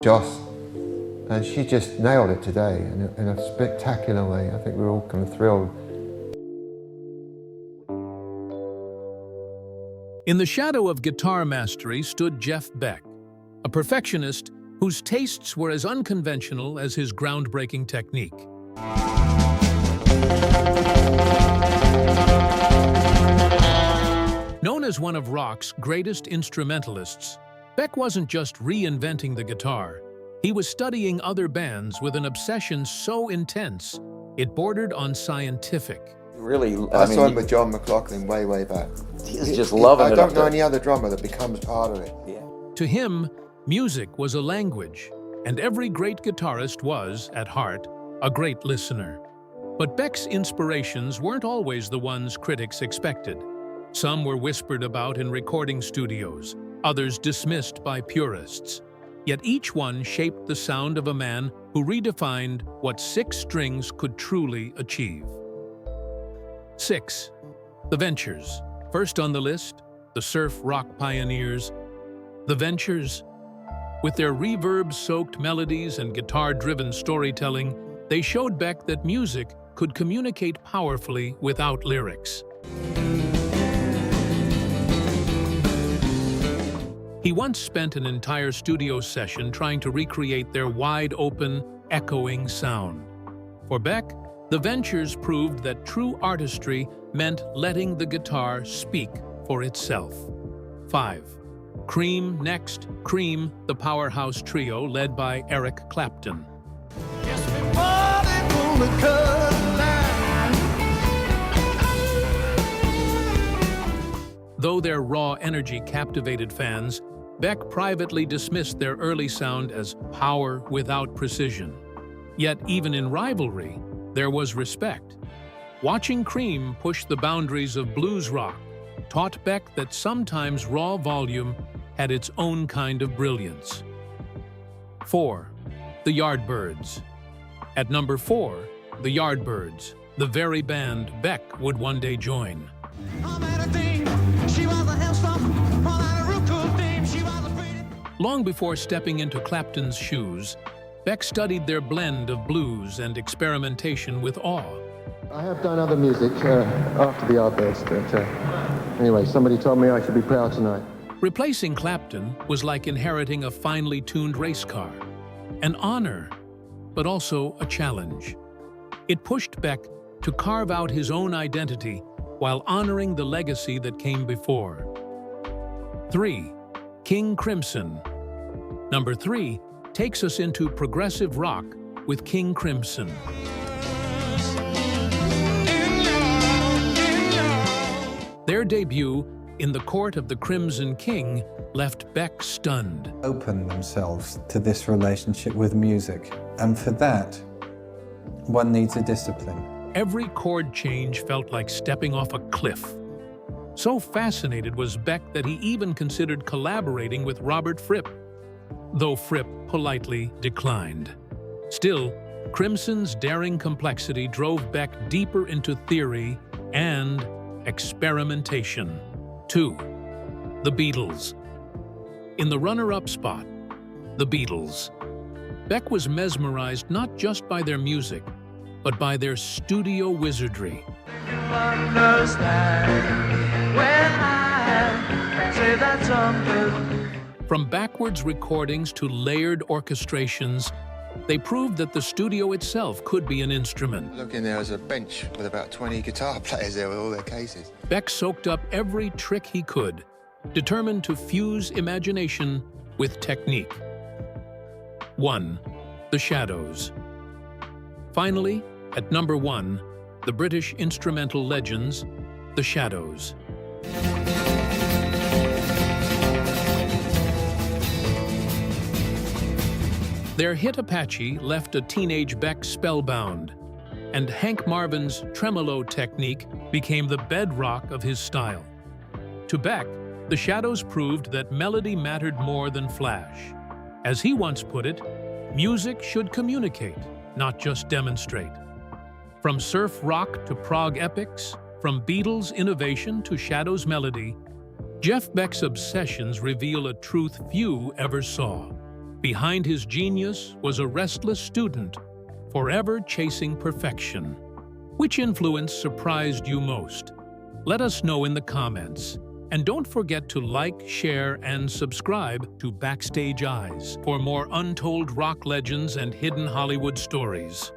Joss, and she just nailed it today in a spectacular way. I think we're all kind of thrilled. In the shadow of guitar mastery stood Jeff Beck, a perfectionist whose tastes were as unconventional as his groundbreaking technique. Known as one of rock's greatest instrumentalists, Beck wasn't just reinventing the guitar. He was studying other bands with an obsession so intense, it bordered on scientific. Really, I saw him with John McLaughlin way back. He's just loving it. I don't know any other drummer that becomes part of it. Yeah. To him, music was a language, and every great guitarist was, at heart, a great listener. But Beck's inspirations weren't always the ones critics expected. Some were whispered about in recording studios, others dismissed by purists. Yet each one shaped the sound of a man who redefined what 6 strings could truly achieve. 6. The Ventures. First on the list, the surf rock pioneers. The Ventures. With their reverb-soaked melodies and guitar-driven storytelling, they showed Beck that music could communicate powerfully without lyrics. He once spent an entire studio session trying to recreate their wide-open, echoing sound. For Beck, the Ventures proved that true artistry meant letting the guitar speak for itself. 5. Cream next. Cream, the powerhouse trio led by Eric Clapton. Though their raw energy captivated fans, Beck privately dismissed their early sound as power without precision. Yet even in rivalry, there was respect. Watching Cream push the boundaries of blues rock taught Beck that sometimes raw volume had its own kind of brilliance. 4. The Yardbirds. At number 4, the Yardbirds, the very band Beck would one day join. Long before stepping into Clapton's shoes, Beck studied their blend of blues and experimentation with awe. I have done other music after the Yardbirds, but anyway, somebody told me I should be proud tonight. Replacing Clapton was like inheriting a finely tuned race car, an honor, but also a challenge. It pushed Beck to carve out his own identity while honoring the legacy that came before. 3. King Crimson. Number 3 takes us into progressive rock with King Crimson. Their debut in the court of the Crimson King left Beck stunned. Open themselves to this relationship with music, and for that, one needs a discipline. Every chord change felt like stepping off a cliff. So fascinated was Beck that he even considered collaborating with Robert Fripp, though Fripp politely declined. Still, Crimson's daring complexity drove Beck deeper into theory and experimentation. 2. The Beatles. In the runner-up spot, the Beatles. Beck was mesmerized not just by their music, but by their studio wizardry. From backwards recordings to layered orchestrations, they proved that the studio itself could be an instrument. Look in there, was a bench with about 20 guitar players there with all their cases. Beck soaked up every trick he could, determined to fuse imagination with technique. 1. The Shadows. Finally, at number 1, the British instrumental legends, The Shadows. Their hit Apache left a teenage Beck spellbound, and Hank Marvin's tremolo technique became the bedrock of his style. To Beck, The Shadows proved that melody mattered more than flash. As he once put it, music should communicate, not just demonstrate. From surf rock to prog epics, from Beatles' innovation to Shadows' melody, Jeff Beck's obsessions reveal a truth few ever saw. Behind his genius was a restless student, forever chasing perfection. Which influence surprised you most? Let us know in the comments. And don't forget to like, share, and subscribe to Backstage Eyes for more untold rock legends and hidden Hollywood stories.